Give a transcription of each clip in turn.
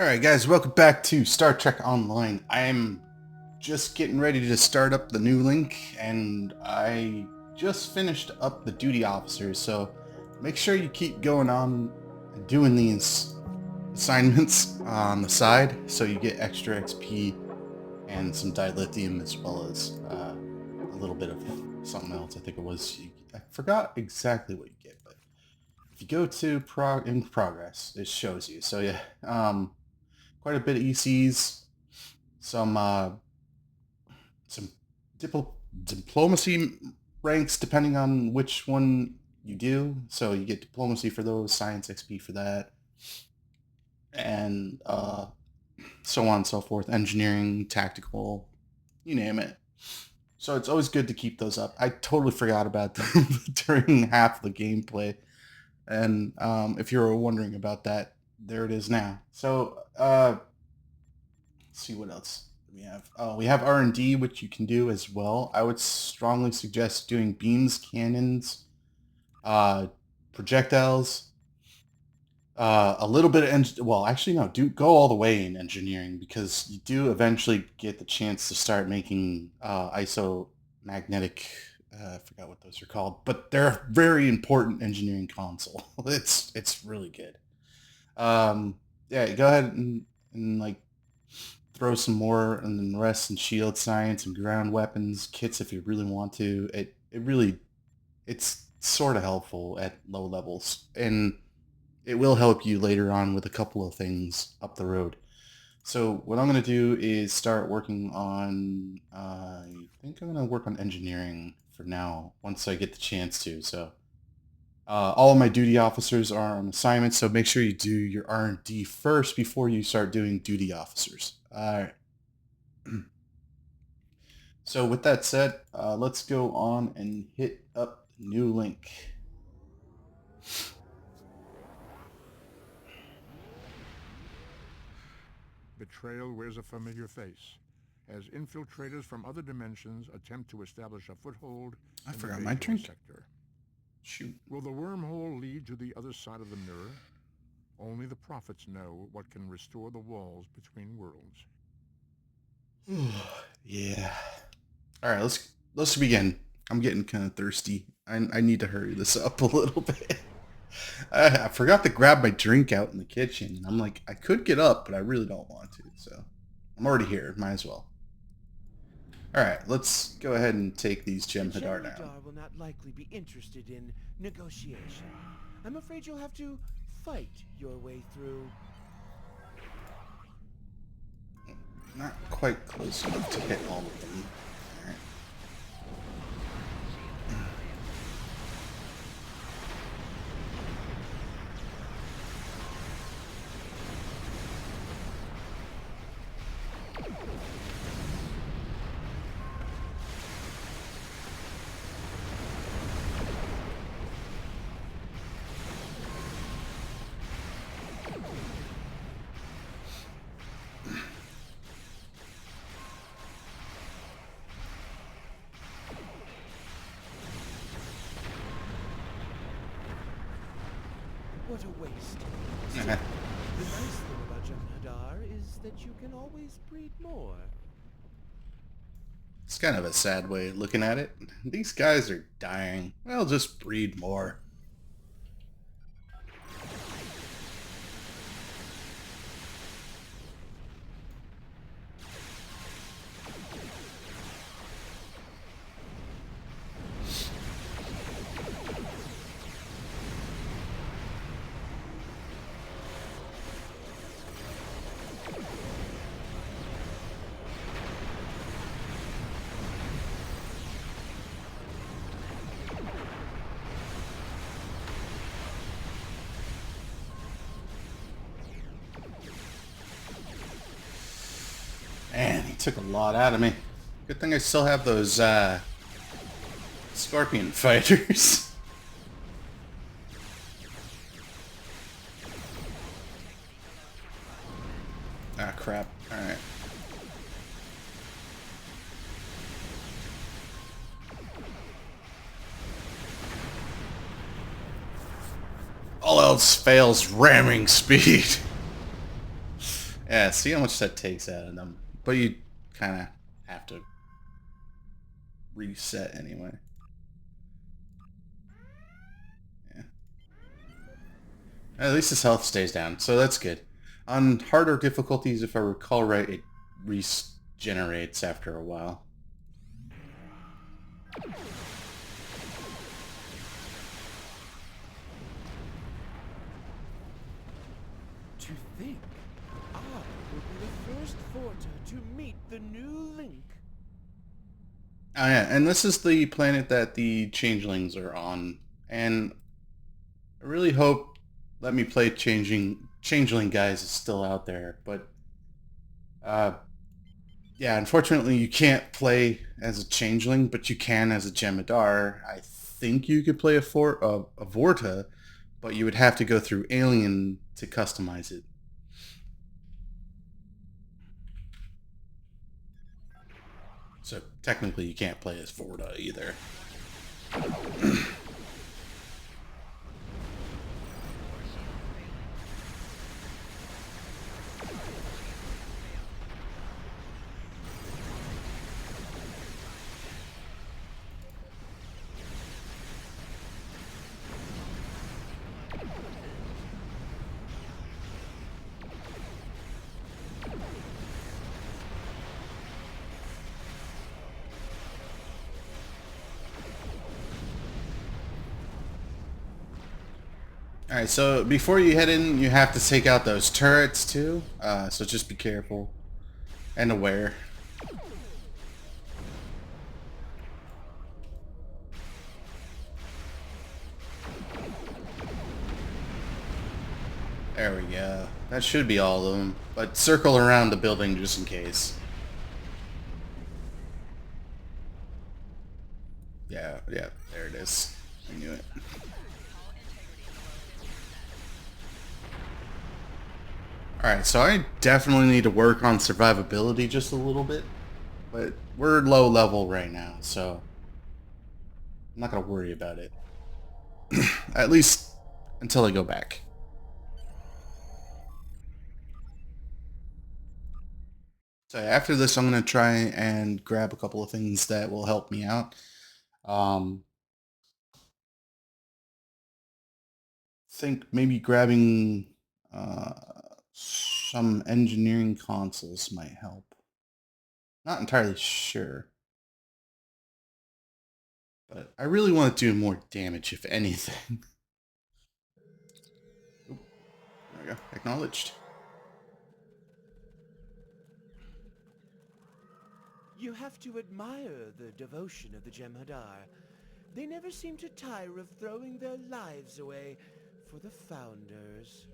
Alright guys, welcome back to Star Trek Online. I'm just getting ready to start up the new link, and I just finished up the duty officers, so make sure you keep going on and doing these assignments on the side so you get extra XP and some dilithium, as well as a little bit of something else. I think it was, I forgot exactly what you get, but if you go to in progress, it shows you. So yeah, quite a bit of ECs, some some diplomacy ranks depending on which one you do. So you get diplomacy for those, science XP for that, and so on and so forth. Engineering, tactical, you name it. So it's always good to keep those up. I totally forgot about them during half the gameplay, and if you were wondering about that, there it is now. So let's see what else we have. Oh, we have R&D, which you can do as well. I would strongly suggest doing beams, cannons, projectiles, a little bit of well, actually no, do go all the way in engineering, because you do eventually get the chance to start making isomagnetic. I forgot what those are called, but they're a very important engineering console. It's really good. Yeah, go ahead and like throw some more, and then the rest in shield science and ground weapons kits if you really want to. It's sort of helpful at low levels, and it will help you later on with a couple of things up the road. So what I'm going to do is start working on, I think I'm going to work on engineering for now, once I get the chance to. So all of my duty officers are on assignment, so make sure you do your R&D first before you start doing duty officers. All right. So with that said, let's go on and hit up the new link. Betrayal wears a familiar face, as infiltrators from other dimensions attempt to establish a foothold I in forgot the my Bajor drink. sector. Shoot. Will the wormhole lead to the other side of the mirror? Only the prophets know what can restore the walls between worlds. Yeah. All right, let's begin. I'm getting kind of thirsty. I need to hurry this up a little bit. I forgot to grab my drink out in the kitchen, and I'm like, I could get up, but I really don't want to. So I'm already here. Might as well. All right, let's go ahead and take these The Gem Hadar down. Hadar will not likely be interested in negotiation. I'm afraid you'll have to fight your way through. Not quite close enough to hit all of them. All right. What a waste. Still, the nice thing about Gem Hadar is that you can always breed more. It's kind of a sad way of looking at it. These guys are dying. Well, just breed more. Man, he took a lot out of me. Good thing I still have those scorpion fighters. Ah, crap. Alright. All else fails ramming speed. Yeah, see how much that takes out of them. But you kind of have to reset anyway. Yeah. At least his health stays down, so that's good. On harder difficulties, if I recall right, it regenerates after a while. To think, I will be the first Vorta to meet the new Link. Oh yeah, and this is the planet that the changelings are on. And I really hope Let Me Play Changeling Guys is still out there, but uh yeah, unfortunately you can't play as a changeling, but you can as a Jemadar. I think you could play a Vorta, but you would have to go through Alien to customize it. So technically you can't play as Vorta either. Alright, so before you head in, you have to take out those turrets too. So just be careful and aware. There we go. That should be all of them. But circle around the building just in case. Yeah, yeah, there it is. I knew it. Alright, so I definitely need to work on survivability just a little bit. But we're low level right now, so I'm not going to worry about it. At least until I go back. So after this, I'm going to try and grab a couple of things that will help me out. Um, think maybe grabbing uh, some engineering consoles might help. Not entirely sure. But I really want to do more damage, if anything. Oop, there we go. Acknowledged. You have to admire the devotion of the Jem'Hadar. They never seem to tire of throwing their lives away for the Founders.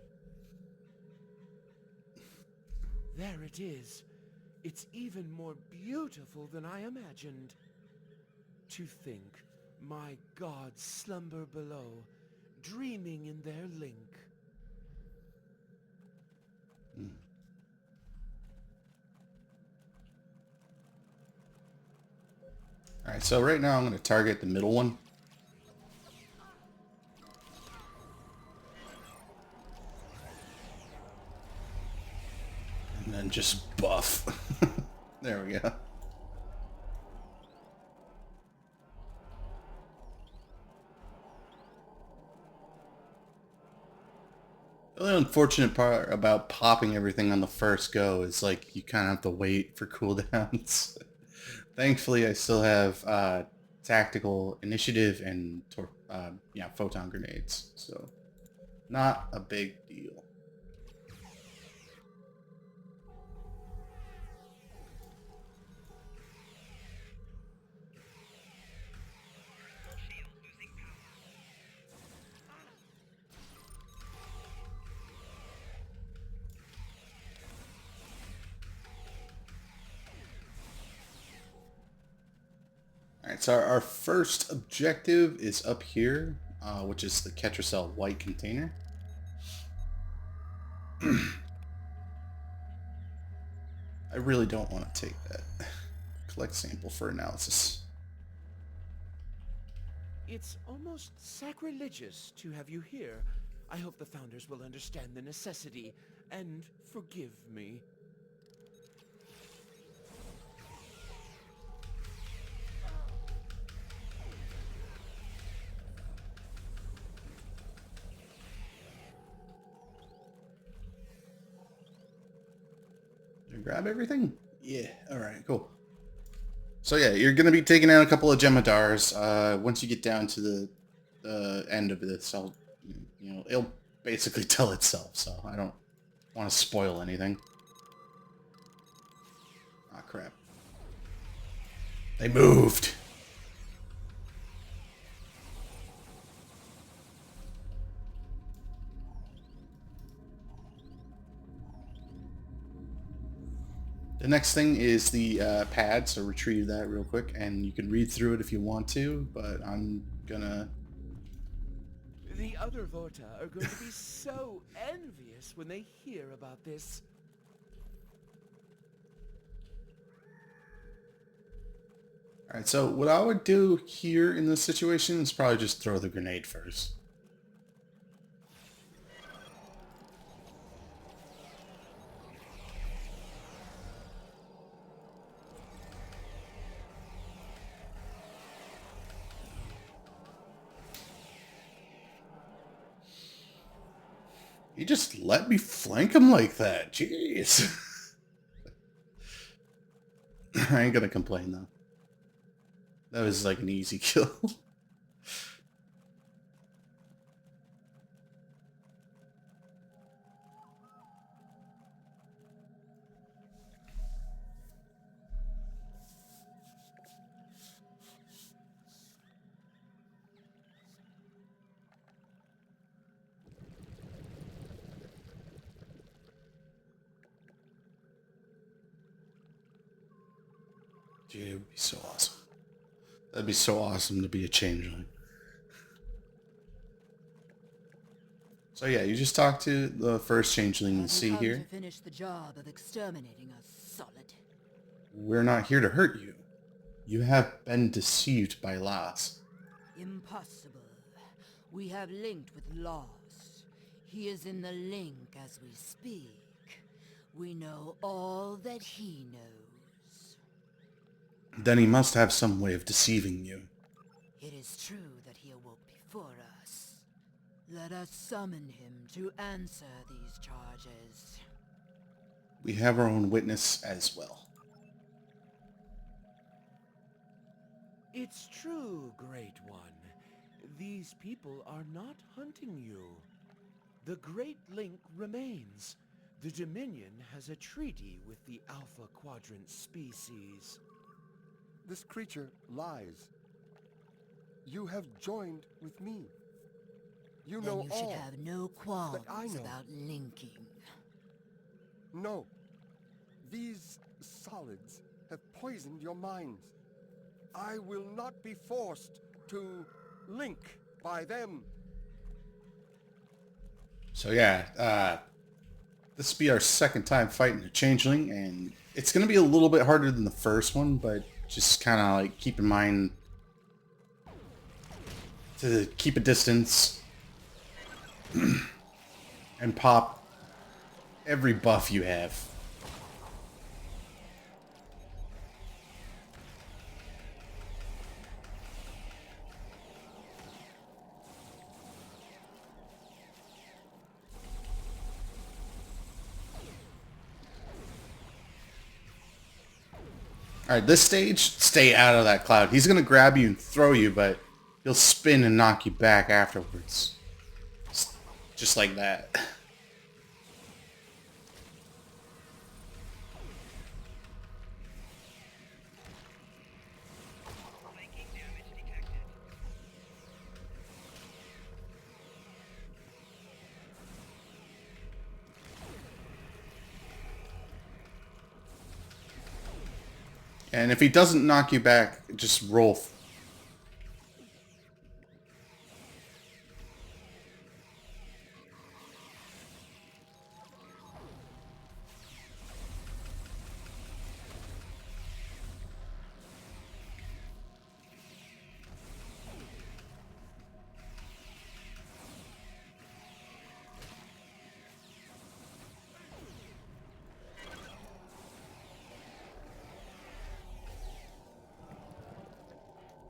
There it is. It's even more beautiful than I imagined. To think, my gods slumber below, dreaming in their link. Hmm. Alright, so right now I'm going to target the middle one. And then just buff. There we go. The only unfortunate part about popping everything on the first go is like you kind of have to wait for cooldowns. Thankfully, I still have tactical initiative and yeah, photon grenades, so not a big deal. All right, so our first objective is up here, which is the Ketracel white container. I really don't want to take that. Collect sample for analysis. It's almost sacrilegious to have you here. I hope the Founders will understand the necessity and forgive me. Did I grab everything? Yeah. All right. Cool. So yeah, you're gonna be taking out a couple of Jemadars. Once you get down to the end of this, it'll basically tell itself. So I don't want to spoil anything. Ah, crap. They moved. The next thing is the pad, so retrieve that real quick, and you can read through it if you want to, but I'm gonna... The other Vorta are going to be so envious when they hear about this. Alright, so what I would do here in this situation is probably just throw the grenade first. You just let me flank him like that. Jeez. I ain't gonna complain though. That was like an easy kill. Dude, it would be so awesome. That'd be so awesome to be a changeling. So yeah, you just talk to the first changeling you see here. To finish the job of exterminating us, solid. We're not here to hurt you. You have been deceived by Las. Impossible. We have linked with Lost. He is in the link as we speak. We know all that he knows. Then he must have some way of deceiving you. It is true that he awoke before us. Let us summon him to answer these charges. We have our own witness as well. It's true, Great One. These people are not hunting you. The Great Link remains. The Dominion has a treaty with the Alpha Quadrant species. This creature lies. You have joined with me. You Then know you all should have no qualms I know. about linking. No. These solids have poisoned your minds. I will not be forced to link by them. So yeah, this will be our second time fighting a changeling, and it's going to be a little bit harder than the first one, but just kind of like keep in mind to keep a distance and pop every buff you have. Alright, this stage, stay out of that cloud. He's going to grab you and throw you, but he'll spin and knock you back afterwards. Just like that. And if he doesn't knock you back, just roll.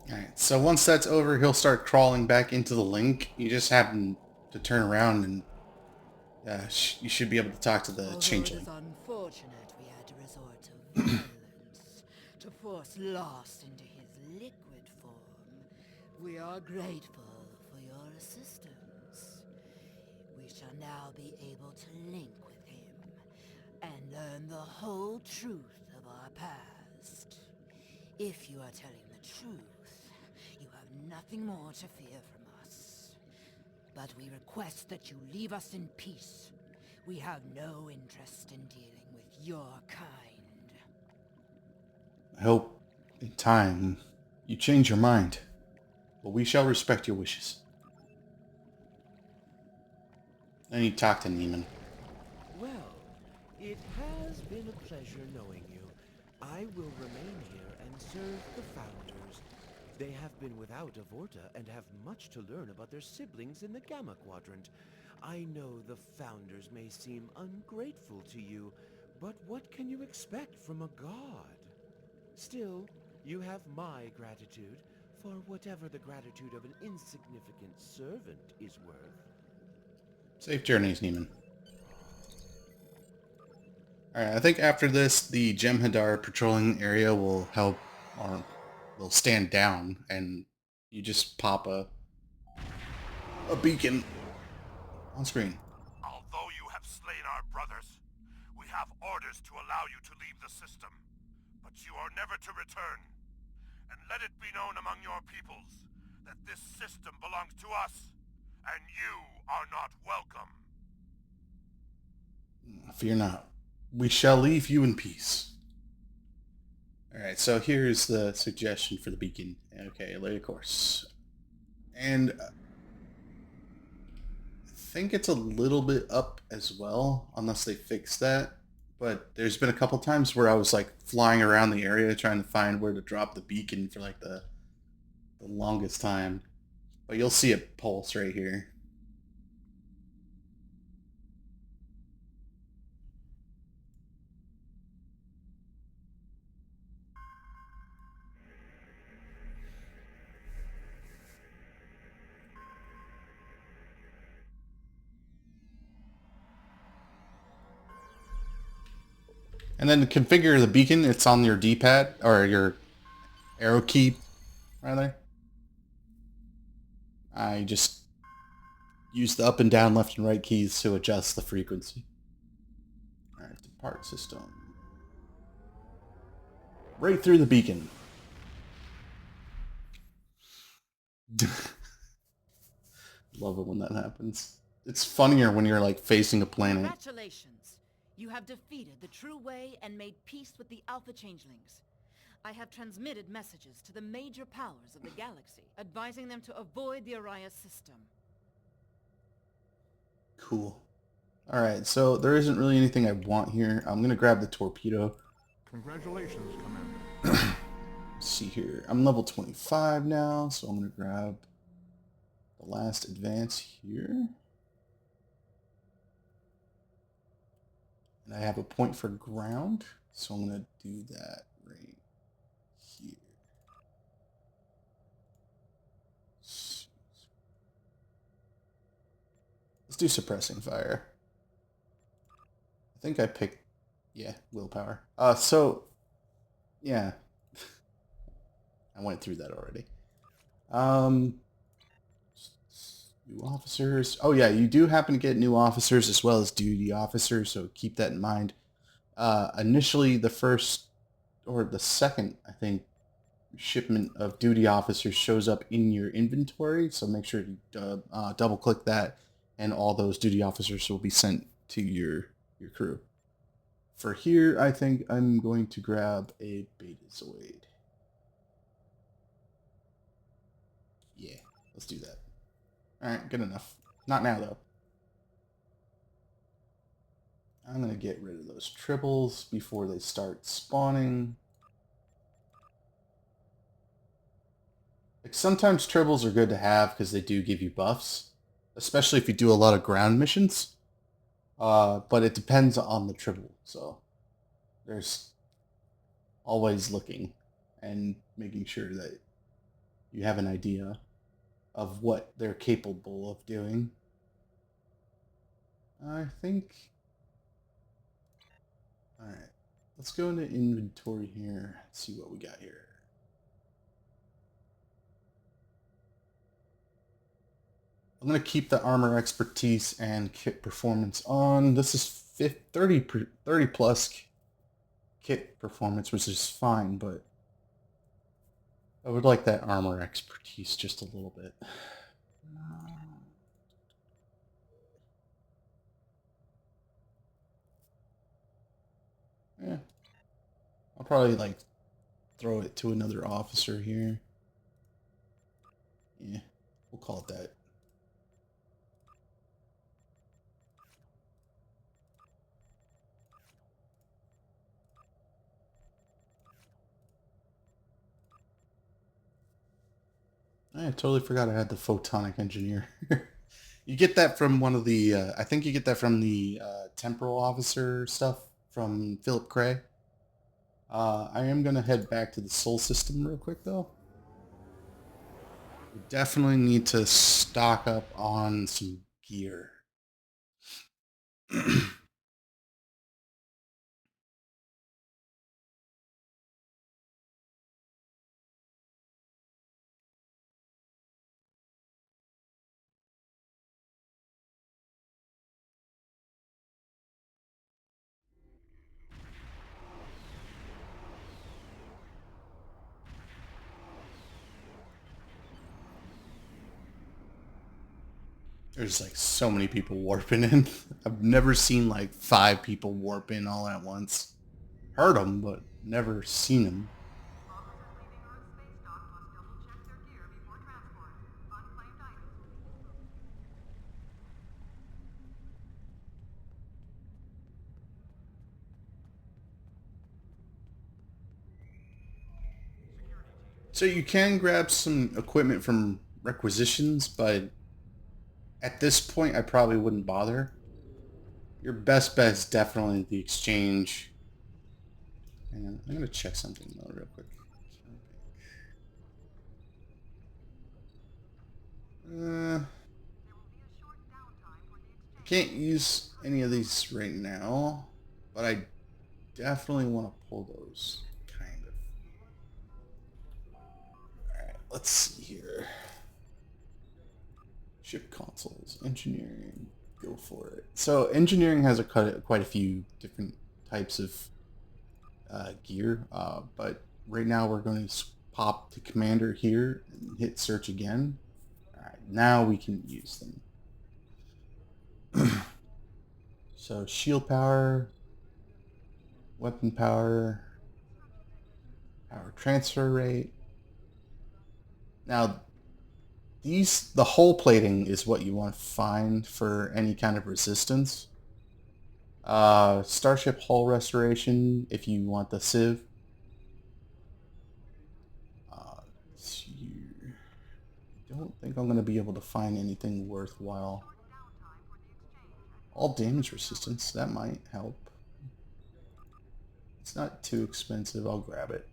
Alright, so once that's over, he'll start crawling back into the link. You just happen to turn around and you should be able to talk to the Although it changeling. is unfortunate we had to violence to force Lost into his liquid form. We are grateful for your assistance. We shall now be able to link with him and learn the whole truth of our past. If you are telling the truth, you have nothing more to fear from us. But we request that you leave us in peace. We have no interest in dealing with your kind. I hope in time you change your mind, but we shall respect your wishes. I need to talk to Neiman. Well, it has been a pleasure knowing you. I will remain here and serve the Founders. They have been without a Vorta and have much to learn about their siblings in the Gamma Quadrant. I know the Founders may seem ungrateful to you, but what can you expect from a god? Still, you have my gratitude for whatever the gratitude of an insignificant servant is worth. Safe journeys, Neiman. Alright, I think after this, the Jem'Hadar patrolling area will help, or will stand down, and you just pop a beacon on screen. Although you have slain our brothers, we have orders to allow you to leave the system. But you are never to return. And let it be known among your peoples that this system belongs to us, and you are not welcome. Fear not. We shall leave you in peace. Alright, so here's the suggestion for the beacon. Okay, lay a course. And I think it's a little bit up as well, unless they fix that. But there's been a couple times where I was like flying around the area trying to find where to drop the beacon for like the longest time. But you'll see a pulse right here. And then to configure the beacon, it's on your D-pad, or your arrow key, rather. I just use the up and down, left and right keys to adjust the frequency. Alright, depart system. Right through the beacon. Love it when that happens. It's funnier when you're like facing a planet. Congratulations! You have defeated the True Way and made peace with the Alpha Changelings. I have transmitted messages to the major powers of the galaxy, advising them to avoid the Araya system. Cool. Alright, so there isn't really anything I want here. I'm going to grab the torpedo. Congratulations, Commander. Let's see here. I'm level 25 now, so I'm going to grab the last advance here. And I have a point for ground, so I'm going to do that right here. Let's do suppressing fire. I think I picked, yeah, willpower. Yeah. I went through that already. New officers. Oh yeah, you do happen to get new officers as well as duty officers, so keep that in mind. Initially, the first or the second, I think, shipment of duty officers shows up in your inventory, so make sure to double click that, and all those duty officers will be sent to your crew. For here, I think I'm going to grab a Betazoid. Yeah, let's do that. Alright, good enough. Not now, though. I'm going to get rid of those triples before they start spawning. Like, sometimes triples are good to have because they do give you buffs, especially if you do a lot of ground missions. But it depends on the triple, so there's always looking and making sure that you have an idea of what they're capable of doing. I think... Alright. let's go into inventory here. See what we got here. I'm going to keep the armor expertise and kit performance on. This is 30 plus kit performance, which is fine, but I would like that armor expertise just a little bit. Yeah. I'll probably like throw it to another officer here. Yeah, we'll call it that. I totally forgot I had the photonic engineer. You get that from one of the, I think you get that from the temporal officer stuff from Philip Cray. I am going to head back to the Sol system real quick, though. We definitely need to stock up on some gear. There's like so many people warping in. I've never seen like 5 people warp in all at once. Heard them, but never seen them. So you can grab some equipment from requisitions, but at this point, I probably wouldn't bother. Your best bet is definitely the exchange. Hang on, I'm gonna check something though real quick. I can't use any of these right now, but I definitely want to pull those, kind of. Alright, let's see here. Ship consoles, engineering, go for it. So engineering has quite a few different types of gear, but right now we're going to pop the commander here and hit search again. Alright, now we can use them. So shield power, weapon power, power transfer rate. Now, the hull plating is what you want to find for any kind of resistance. Starship hull restoration if you want the Civ. I don't think I'm going to be able to find anything worthwhile. All damage resistance, that might help. It's not too expensive, I'll grab it.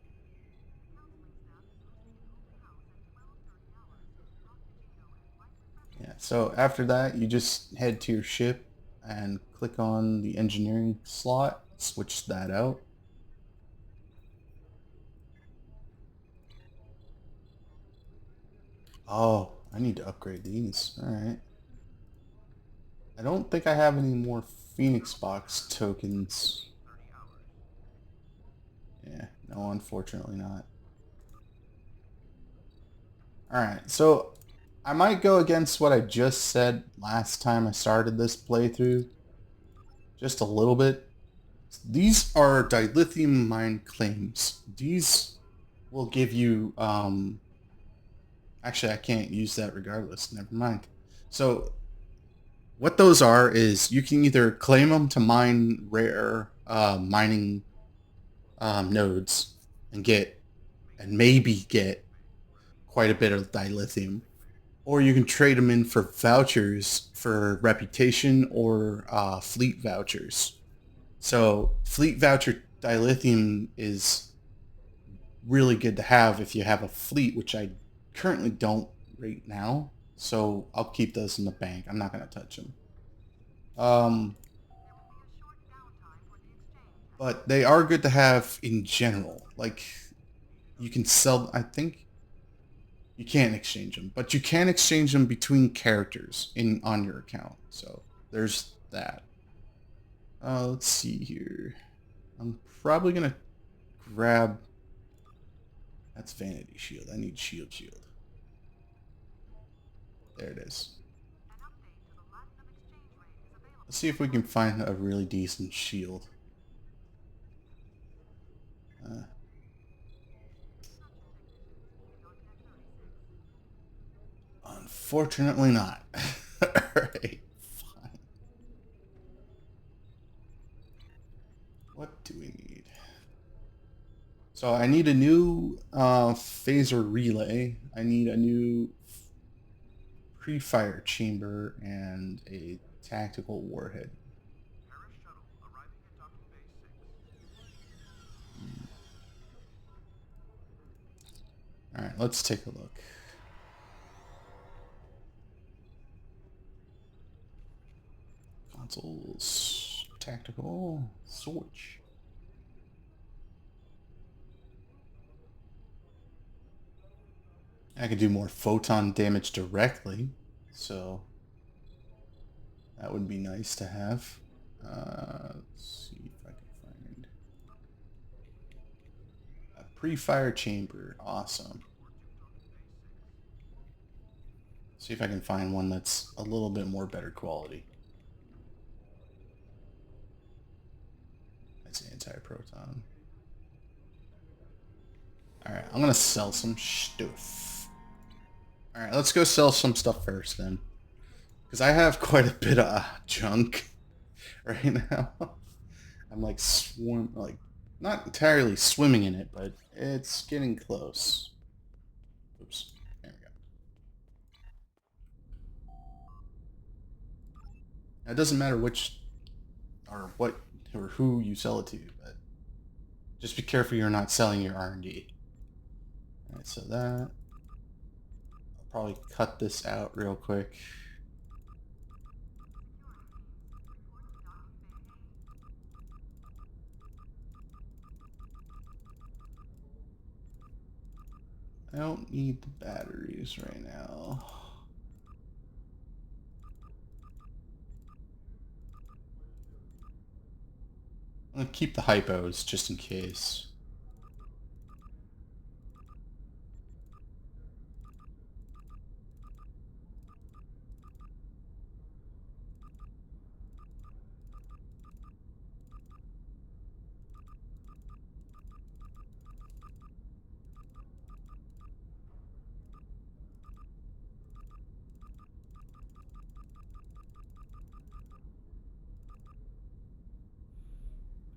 Yeah, so after that, you just head to your ship and click on the engineering slot, switch that out. Oh, I need to upgrade these. Alright. I don't think I have any more Phoenix Box tokens. Yeah, no, unfortunately not. Alright, so I might go against what I just said last time I started this playthrough. Just a little bit. These are dilithium mine claims. These will give you, actually I can't use that regardless, never mind. So what those are is you can either claim them to mine rare mining nodes and maybe get quite a bit of dilithium, or you can trade them in for vouchers for reputation or fleet vouchers. So fleet voucher dilithium is really good to have if you have a fleet, which I currently don't right now. So I'll keep those in the bank. I'm not going to touch them. but they are good to have in general. Like, you can sell, I think you can't exchange them, but you can exchange them between characters on your account. So there's that. Let's see here. I'm probably gonna grab. That's Vanity Shield. I need Shield. There it is. Let's see if we can find a really decent shield. Unfortunately not. Alright, fine. What do we need? So I need a new phaser relay. I need a new pre-fire chamber and a tactical warhead. Alright, let's take a look. Consoles, tactical, switch. I could do more photon damage directly, so that would be nice to have. Let's see if I can find a pre-fire chamber. Awesome. See if I can find one that's a little bit more better quality. That's anti-proton. Alright, I'm gonna sell some stuff. Alright, let's go sell some stuff first then. Because I have quite a bit of junk right now. I'm like not entirely swimming in it, but it's getting close. Oops, there we go. Now, it doesn't matter which or what or who you sell it to, but just be careful you're not selling your R&D. Alright, so that I'll probably cut this out real quick. I don't need the batteries right now. I'm gonna keep the hypos just in case.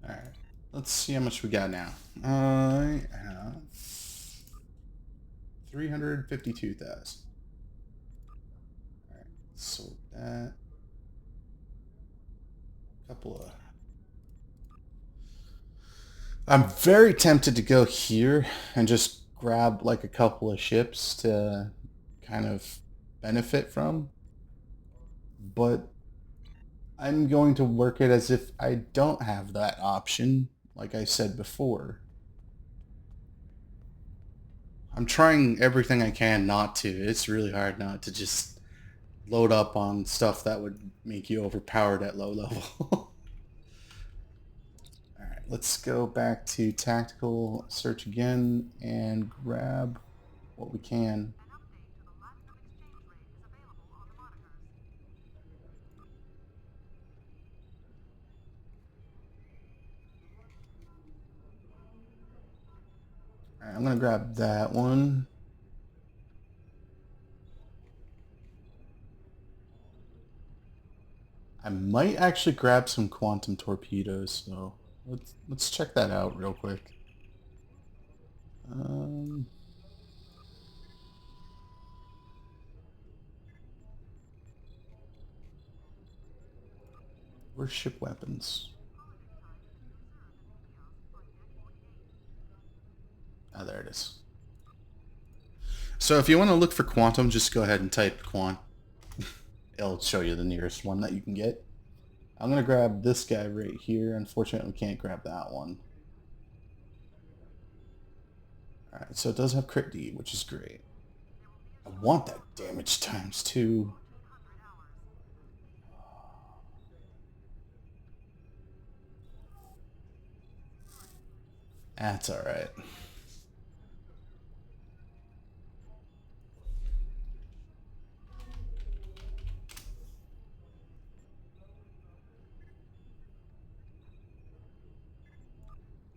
Alright, let's see how much we got now. I have 352,000. Alright, sort that. Couple of... I'm very tempted to go here and just grab like a couple of ships to kind of benefit from. But I'm going to work it as if I don't have that option, like I said before. I'm trying everything I can not to. It's really hard not to just load up on stuff that would make you overpowered at low level. Alright, let's go back to tactical search again and grab what we can. Alright, I'm gonna grab that one. I might actually grab some quantum torpedoes, so let's check that out real quick. Where's ship weapons? Oh, there it is. So if you want to look for quantum, just go ahead and type quant. It'll show you the nearest one that you can get. I'm going to grab this guy right here. Unfortunately, we can't grab that one. Alright, so it does have crit D, which is great. I want that damage times 2. That's alright.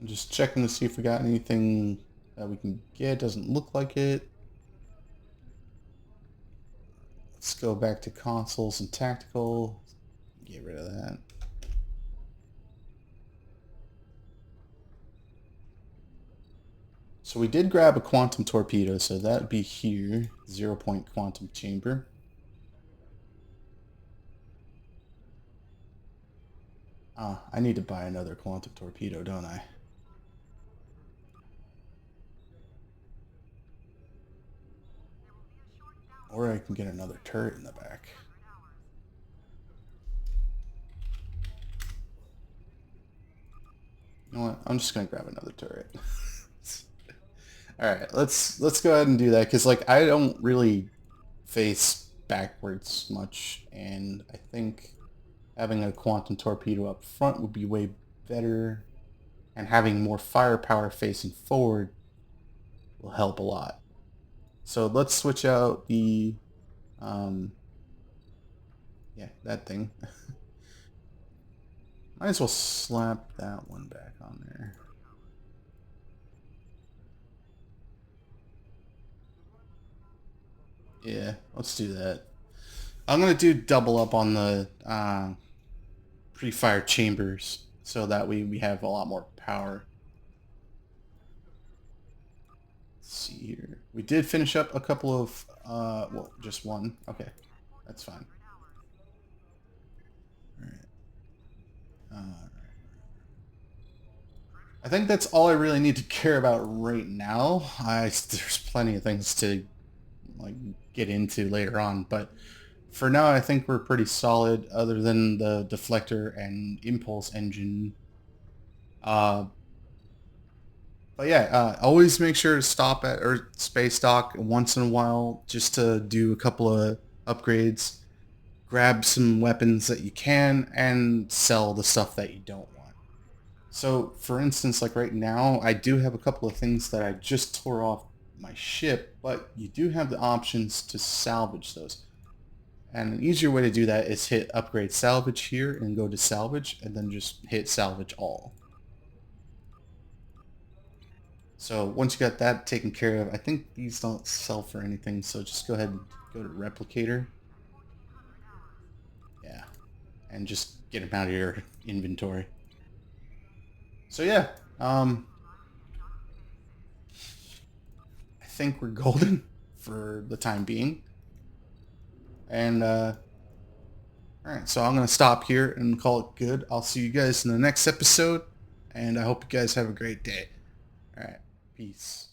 I'm just checking to see if we got anything that we can get. Doesn't look like it. Let's go back to consoles and tactical. Get rid of that. So we did grab a quantum torpedo, so that'd be here. 0-point quantum chamber. I need to buy another quantum torpedo, don't I? Or I can get another turret in the back. You know what? I'm just gonna grab another turret. All right, let's go ahead and do that because like I don't really face backwards much, and I think having a quantum torpedo up front would be way better, and having more firepower facing forward will help a lot. So let's switch out the yeah, that thing. Might as well slap that one back on there. Yeah, let's do that. I'm going to do double up on the pre-fire chambers so that we have a lot more power. Let's see here. We did finish up a couple of, well, just one. Okay, that's fine. Alright. I think that's all I really need to care about right now. There's plenty of things to like get into later on, but for now I think we're pretty solid other than the deflector and impulse engine. But yeah, always make sure to stop at or space dock once in a while just to do a couple of upgrades, grab some weapons that you can, and sell the stuff that you don't want. So for instance, like right now, I do have a couple of things that I just tore off my ship, but you do have the options to salvage those. And an easier way to do that is hit upgrade salvage here and go to salvage and then just hit salvage all. So once you got that taken care of, I think these don't sell for anything, so just go ahead and go to replicator. Yeah, and just get them out of your inventory. So yeah, I think we're golden for the time being. And alright, so I'm going to stop here and call it good. I'll see you guys in the next episode, and I hope you guys have a great day. Alright, peace.